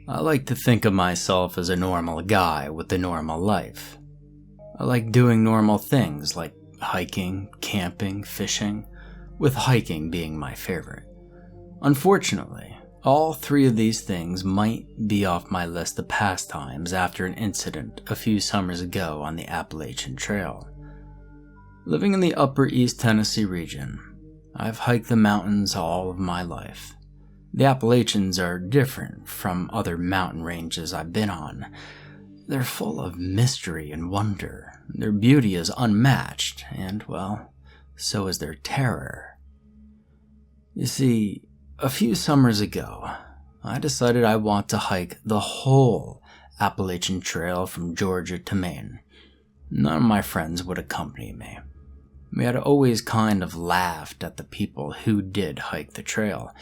I like to think of myself as a normal guy with a normal life. I like doing normal things like hiking, camping, fishing, with hiking being my favorite. Unfortunately, all three of these things might be off my list of pastimes after an incident a few summers ago on the Appalachian Trail. Living in the upper East Tennessee region, I've hiked the mountains all of my life. The Appalachians are different from other mountain ranges I've been on. They're full of mystery and wonder. Their beauty is unmatched, and, well, so is their terror. You see, a few summers ago, I decided I want to hike the whole Appalachian Trail from Georgia to Maine. None of my friends would accompany me. We had always kind of laughed at the people who did hike the trail.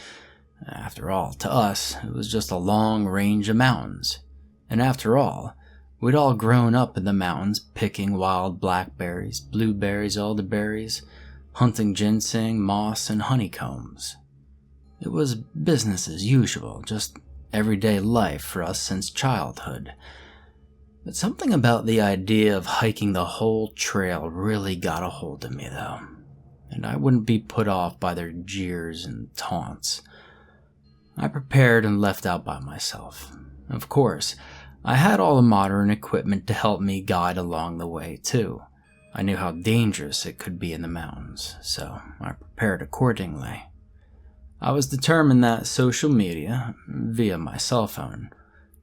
After all, to us, it was just a long range of mountains. And after all, we'd all grown up in the mountains picking wild blackberries, blueberries, elderberries, hunting ginseng, moss, and honeycombs. It was business as usual, just everyday life for us since childhood. But something about the idea of hiking the whole trail really got a hold of me, though, and I wouldn't be put off by their jeers and taunts. I prepared and left out by myself. Of course, I had all the modern equipment to help me guide along the way, too. I knew how dangerous it could be in the mountains, so I prepared accordingly. I was determined that social media, via my cell phone,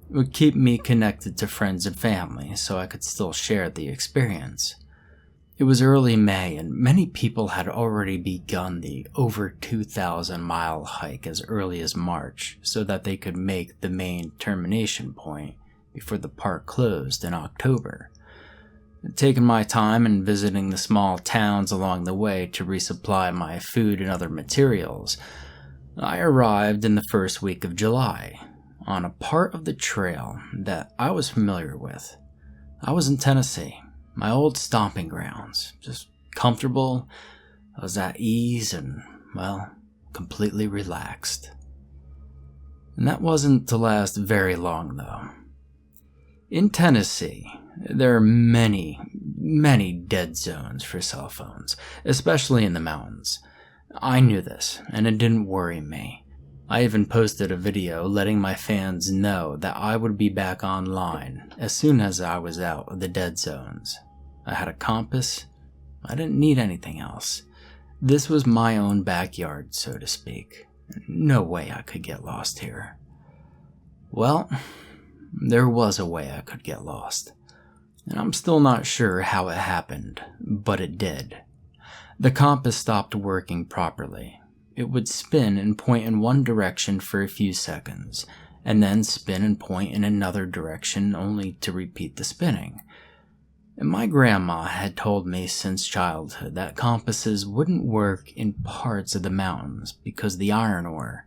would keep me connected to friends and family so I could still share the experience. It was early May and many people had already begun the over 2,000-mile hike as early as March so that they could make the main termination point before the park closed in October. Taking my time and visiting the small towns along the way to resupply my food and other materials, I arrived in the first week of July on a part of the trail that I was familiar with. I was in Tennessee. My old stomping grounds, just comfortable, I was at ease and, well, completely relaxed. And that wasn't to last very long, though. In Tennessee, there are many dead zones for cell phones, especially in the mountains. I knew this, and it didn't worry me. I even posted a video letting my fans know that I would be back online as soon as I was out of the dead zones. I had a compass. I didn't need anything else. This was my own backyard, so to speak. No way I could get lost here. Well, there was a way I could get lost. And I'm still not sure how it happened, but it did. The compass stopped working properly. It would spin and point in one direction for a few seconds, and then spin and point in another direction only to repeat the spinning. And my grandma had told me since childhood that compasses wouldn't work in parts of the mountains because the iron ore.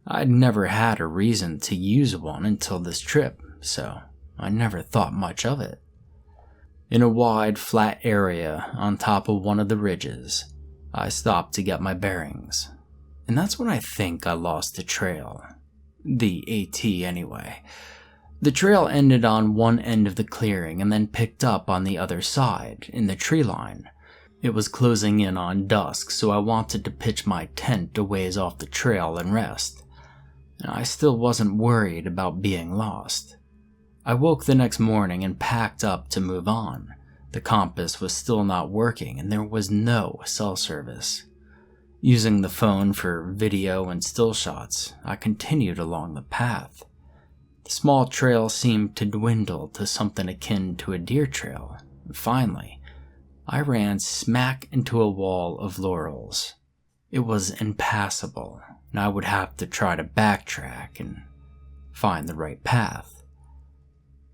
I'd never had a reason to use one until this trip, so I never thought much of it. In a wide, flat area on top of one of the ridges, I stopped to get my bearings. And that's when I think I lost the trail. The AT anyway. The trail ended on one end of the clearing and then picked up on the other side, in the tree line. It was closing in on dusk, so I wanted to pitch my tent a ways off the trail and rest. And I still wasn't worried about being lost. I woke the next morning and packed up to move on. The compass was still not working and there was no cell service. Using the phone for video and still shots, I continued along the path. The small trail seemed to dwindle to something akin to a deer trail. Finally, I ran smack into a wall of laurels. It was impassable, and I would have to try to backtrack and find the right path.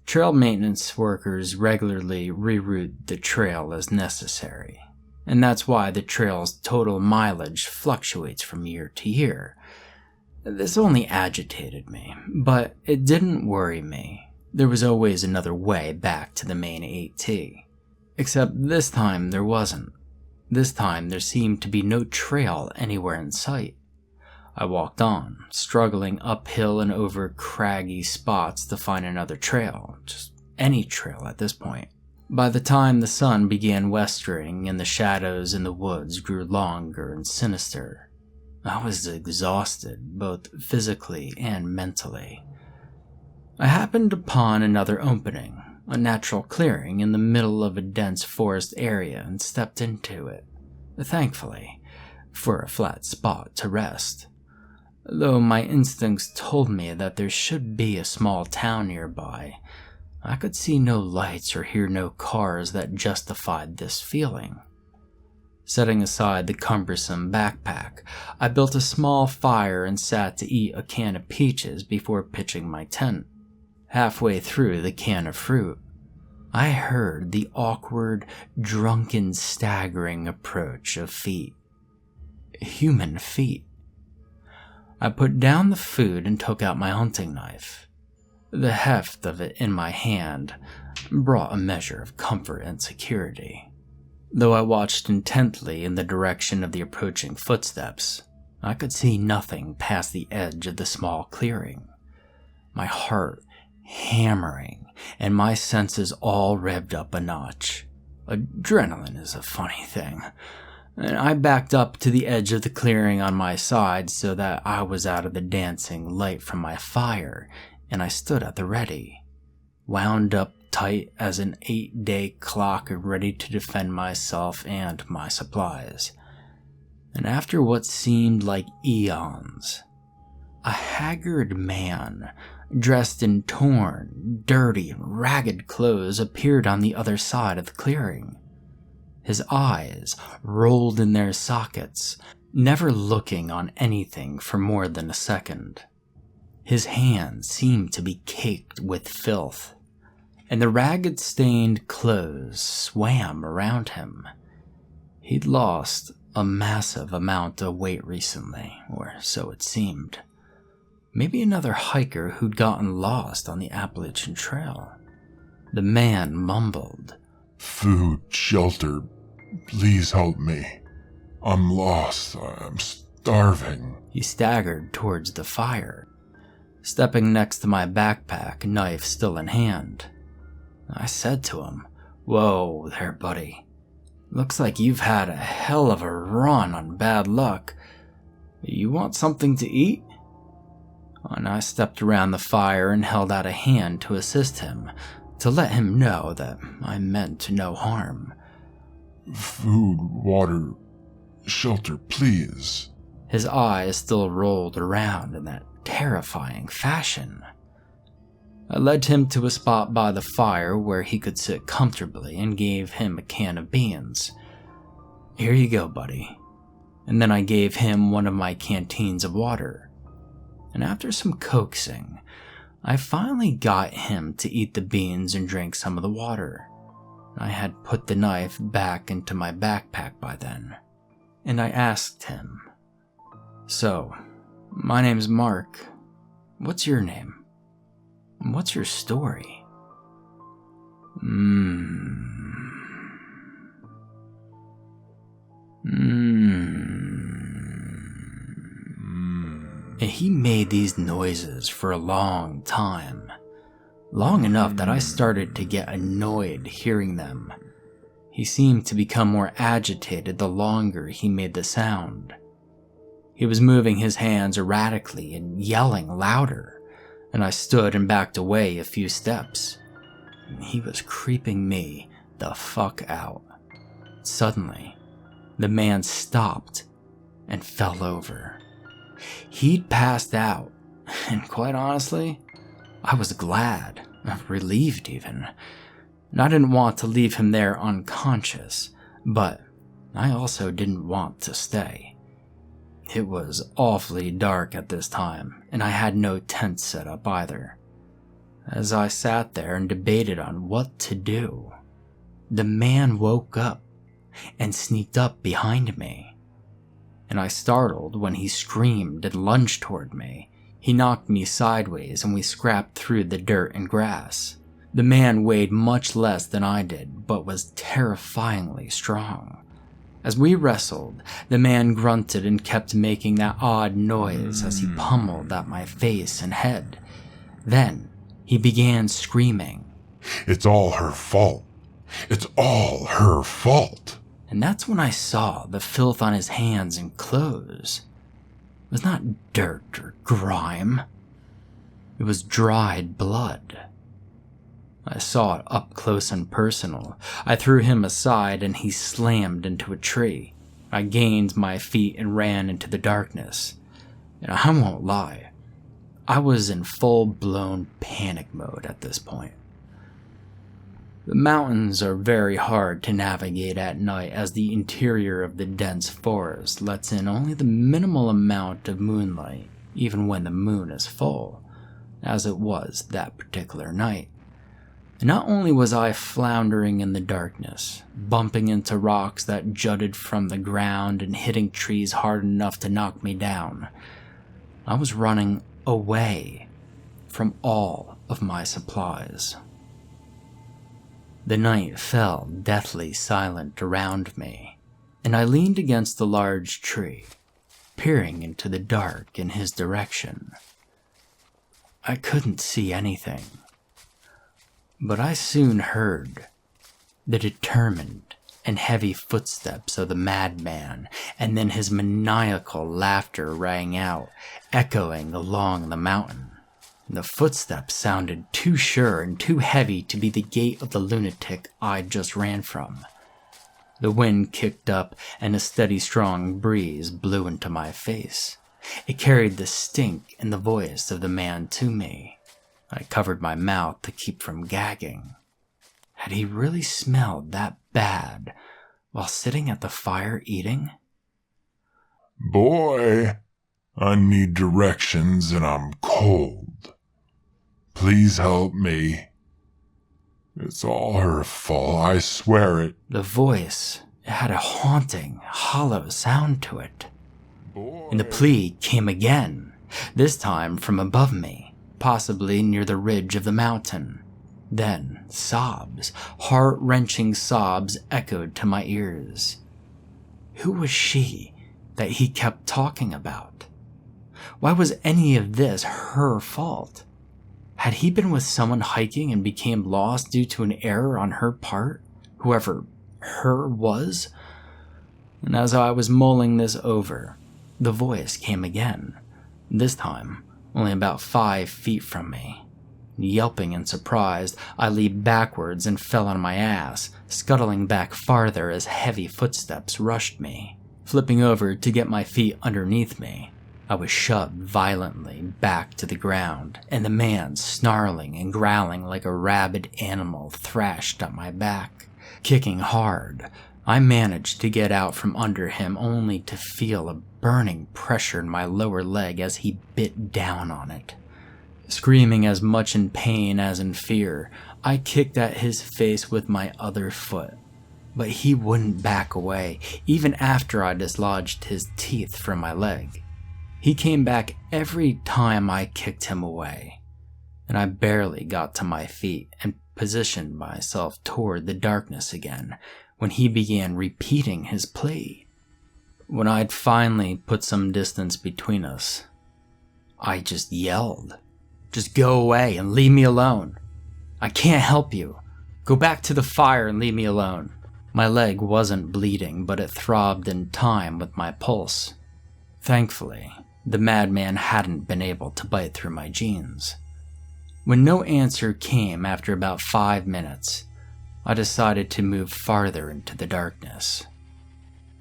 Trail maintenance workers regularly reroute the trail as necessary, and that's why the trail's total mileage fluctuates from year to year. This only agitated me, but it didn't worry me. There was always another way back to the main AT. Except this time there wasn't. This time there seemed to be no trail anywhere in sight. I walked on, struggling uphill and over craggy spots to find another trail, just any trail at this point. By the time the sun began westering and the shadows in the woods grew longer and sinister, I was exhausted, both physically and mentally. I happened upon another opening, a natural clearing in the middle of a dense forest area, and stepped into it, thankfully, for a flat spot to rest. Though my instincts told me that there should be a small town nearby, I could see no lights or hear no cars that justified this feeling. Setting aside the cumbersome backpack, I built a small fire and sat to eat a can of peaches before pitching my tent. Halfway through the can of fruit, I heard the awkward, drunken, staggering approach of feet. Human feet. I put down the food and took out my hunting knife. The heft of it in my hand brought a measure of comfort and security. Though I watched intently in the direction of the approaching footsteps, I could see nothing past the edge of the small clearing. My heart hammering and my senses all revved up a notch. Adrenaline is a funny thing. And I backed up to the edge of the clearing on my side so that I was out of the dancing light from my fire, and I stood at the ready, wound up tight as an 8-day clock ready to defend myself and my supplies. And after what seemed like eons, a haggard man, dressed in torn, dirty, and ragged clothes, appeared on the other side of the clearing. His eyes rolled in their sockets, never looking on anything for more than a second. His hands seemed to be caked with filth, and the ragged stained clothes swam around him. He'd lost a massive amount of weight recently, or so it seemed. Maybe another hiker who'd gotten lost on the Appalachian Trail. The man mumbled, "Food, shelter, please help me. I'm lost, I'm starving." He staggered towards the fire, stepping next to my backpack, knife still in hand. I said to him, "Whoa there, buddy. Looks like you've had a hell of a run on bad luck. You want something to eat?" And I stepped around the fire and held out a hand to assist him, to let him know that I meant no harm. "Food, water, shelter, please." His eyes still rolled around in that terrifying fashion. I led him to a spot by the fire where he could sit comfortably and gave him a can of beans. "Here you go, buddy." And then I gave him one of my canteens of water. And after some coaxing, I finally got him to eat the beans and drink some of the water. I had put the knife back into my backpack by then, and I asked him, "So, my name's Mark. What's your name? What's your story?" He made these noises for a long time. Long enough that I started to get annoyed hearing them. He seemed to become more agitated the longer he made the sound. He was moving his hands erratically and yelling louder, and I stood and backed away a few steps. He was creeping me the fuck out. Suddenly, the man stopped and fell over. He'd passed out, and quite honestly, I was glad, relieved even. And I didn't want to leave him there unconscious, but I also didn't want to stay. It was awfully dark at this time, and I had no tent set up either. As I sat there and debated on what to do, the man woke up and sneaked up behind me. And I startled when he screamed and lunged toward me. He knocked me sideways and we scrapped through the dirt and grass. The man weighed much less than I did, but was terrifyingly strong. As we wrestled, the man grunted and kept making that odd noise as he pummeled at my face and head. Then, he began screaming. It's all her fault. It's all her fault. And that's when I saw the filth on his hands and clothes. It was not dirt or grime. It was dried blood. I saw it up close and personal. I threw him aside and he slammed into a tree. I gained my feet and ran into the darkness. And I won't lie, I was in full-blown panic mode at this point. The mountains are very hard to navigate at night as the interior of the dense forest lets in only the minimal amount of moonlight, even when the moon is full, as it was that particular night. And not only was I floundering in the darkness, bumping into rocks that jutted from the ground and hitting trees hard enough to knock me down, I was running away from all of my supplies. The night fell deathly silent around me, and I leaned against the large tree, peering into the dark in his direction. I couldn't see anything, but I soon heard the determined and heavy footsteps of the madman, and then his maniacal laughter rang out, echoing along the mountain. The footsteps sounded too sure and too heavy to be the gait of the lunatic I just ran from. The wind kicked up and a steady strong breeze blew into my face. It carried the stink and the voice of the man to me. I covered my mouth to keep from gagging. Had he really smelled that bad while sitting at the fire eating? Boy, I need directions and I'm cold. Please help me. It's all her fault, I swear it. The voice had a haunting, hollow sound to it. Boy. And the plea came again, this time from above me, possibly near the ridge of the mountain. Then sobs, heart-wrenching sobs echoed to my ears. Who was she that he kept talking about? Why was any of this her fault? Had he been with someone hiking and became lost due to an error on her part, whoever her was? And as I was mulling this over, the voice came again, this time only about 5 feet from me. Yelping in surprise, I leaped backwards and fell on my ass, scuttling back farther as heavy footsteps rushed me. Flipping over to get my feet underneath me, I was shoved violently back to the ground, and the man, snarling and growling like a rabid animal, thrashed at my back. Kicking hard, I managed to get out from under him only to feel a burning pressure in my lower leg as he bit down on it. Screaming as much in pain as in fear, I kicked at his face with my other foot. But he wouldn't back away, even after I dislodged his teeth from my leg. He came back every time I kicked him away, and I barely got to my feet and positioned myself toward the darkness again when he began repeating his plea. When I'd finally put some distance between us, I just yelled, "Just go away and leave me alone. I can't help you. Go back to the fire and leave me alone." My leg wasn't bleeding, but it throbbed in time with my pulse. Thankfully, the madman hadn't been able to bite through my jeans. When no answer came after about 5 minutes, I decided to move farther into the darkness.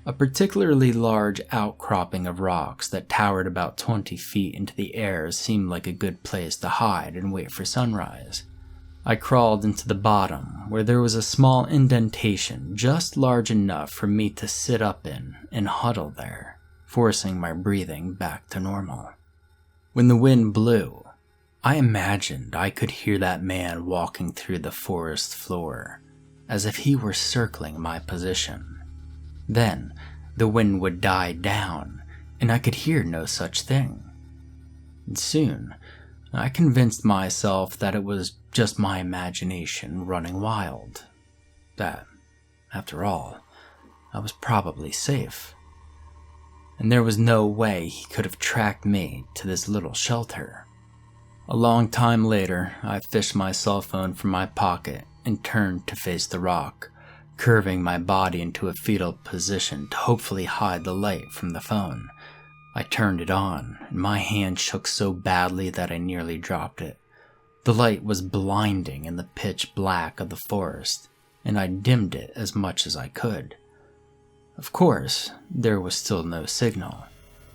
A particularly large outcropping of rocks that towered about 20 feet into the air seemed like a good place to hide and wait for sunrise. I crawled into the bottom, where there was a small indentation just large enough for me to sit up in and huddle there, forcing my breathing back to normal. When the wind blew, I imagined I could hear that man walking through the forest floor, as if he were circling my position. Then, the wind would die down, and I could hear no such thing. And soon, I convinced myself that it was just my imagination running wild. That, after all, I was probably safe. And there was no way he could have tracked me to this little shelter. A long time later, I fished my cell phone from my pocket and turned to face the rock, curving my body into a fetal position to hopefully hide the light from the phone. I turned it on, and my hand shook so badly that I nearly dropped it. The light was blinding in the pitch black of the forest, and I dimmed it as much as I could. Of course, there was still no signal.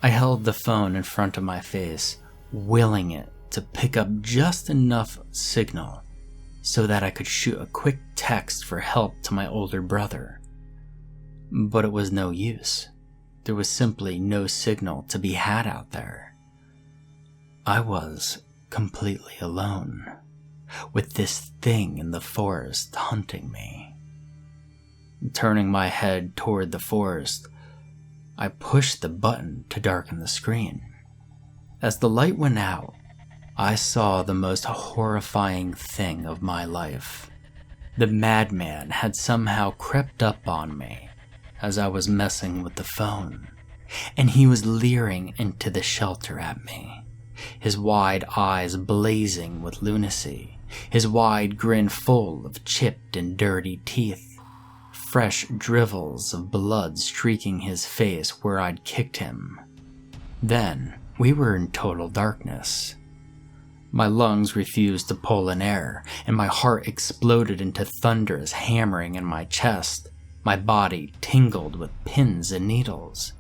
I held the phone in front of my face, willing it to pick up just enough signal so that I could shoot a quick text for help to my older brother. But it was no use. There was simply no signal to be had out there. I was completely alone, with this thing in the forest hunting me. Turning my head toward the forest, I pushed the button to darken the screen. As the light went out, I saw the most horrifying thing of my life. The madman had somehow crept up on me as I was messing with the phone, and he was leering into the shelter at me, his wide eyes blazing with lunacy, his wide grin full of chipped and dirty teeth, fresh drivels of blood streaking his face where I'd kicked him. Then we were in total darkness. My lungs refused to pull in air, and my heart exploded into thunderous hammering in my chest. My body tingled with pins and needles.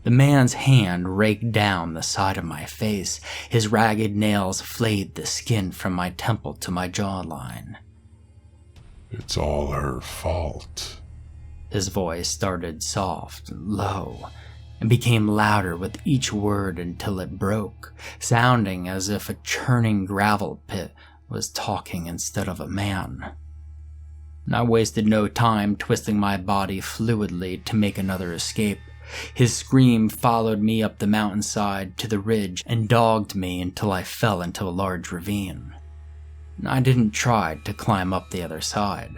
The man's hand raked down the side of my face. His ragged nails flayed the skin from my temple to my jawline. It's all her fault. His voice started soft and low, and became louder with each word until it broke, sounding as if a churning gravel pit was talking instead of a man. And I wasted no time twisting my body fluidly to make another escape. His scream followed me up the mountainside to the ridge and dogged me until I fell into a large ravine. I didn't try to climb up the other side.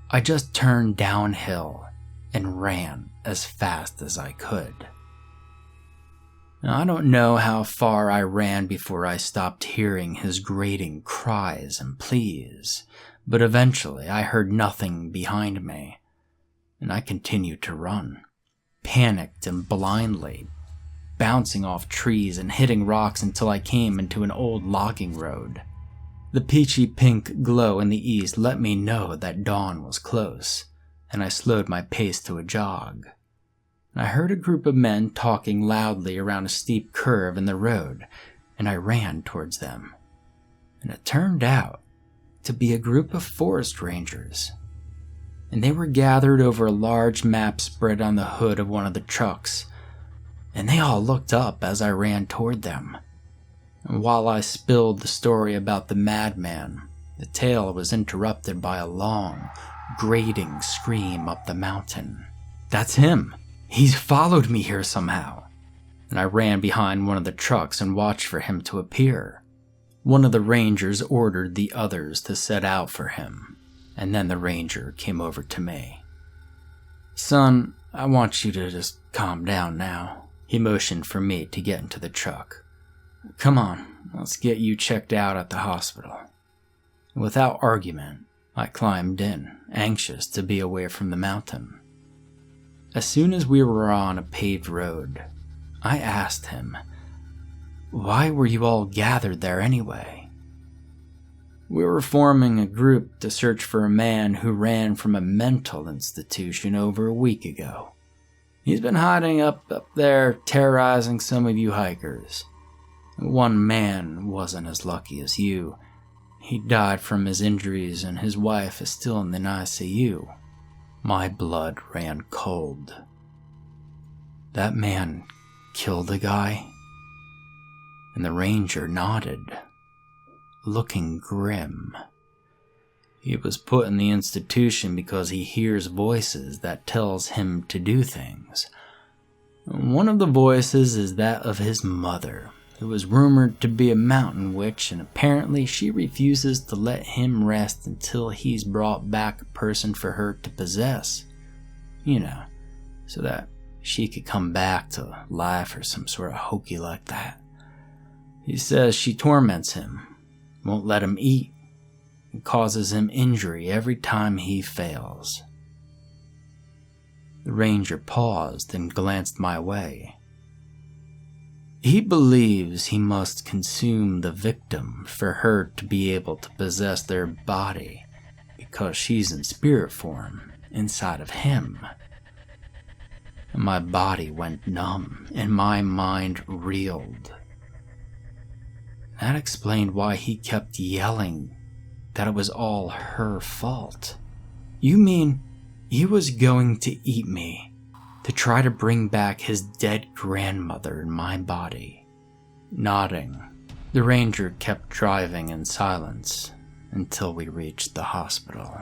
I just turned downhill and ran as fast as I could. Now, I don't know how far I ran before I stopped hearing his grating cries and pleas, but eventually I heard nothing behind me, and I continued to run, panicked and blindly, bouncing off trees and hitting rocks until I came into an old logging road. The peachy pink glow in the east let me know that dawn was close, and I slowed my pace to a jog. I heard a group of men talking loudly around a steep curve in the road, and I ran towards them. And it turned out to be a group of forest rangers, and they were gathered over a large map spread on the hood of one of the trucks, and they all looked up as I ran toward them. And while I spilled the story about the madman, the tale was interrupted by a long, grating scream up the mountain. "That's him! He's followed me here somehow!" And I ran behind one of the trucks and watched for him to appear. One of the rangers ordered the others to set out for him, and then the ranger came over to me. "Son, I want you to just calm down now." He motioned for me to get into the truck. "Come on, let's get you checked out at the hospital." Without argument, I climbed in, anxious to be away from the mountain. As soon as we were on a paved road, I asked him, "Why were you all gathered there anyway?" "We were forming a group to search for a man who ran from a mental institution over a week ago. He's been hiding up there, terrorizing some of you hikers. One man wasn't as lucky as you. He died from his injuries and his wife is still in the ICU." My blood ran cold. "That man killed a guy?" And the ranger nodded, looking grim. "He was put in the institution because he hears voices that tells him to do things. One of the voices is that of his mother, who is rumored to be a mountain witch, and apparently she refuses to let him rest until he's brought back a person for her to possess. You know, so that she could come back to life or some sort of hokey like that. He says she torments him, won't let him eat, and causes him injury every time he fails. The ranger paused and glanced my way. He believes he must consume the victim for her to be able to possess their body because she's in spirit form inside of him. My body went numb and my mind reeled. That explained why he kept yelling that it was all her fault. You mean he was going to eat me to try to bring back his dead grandmother in my body? Nodding, the ranger kept driving in silence until we reached the hospital.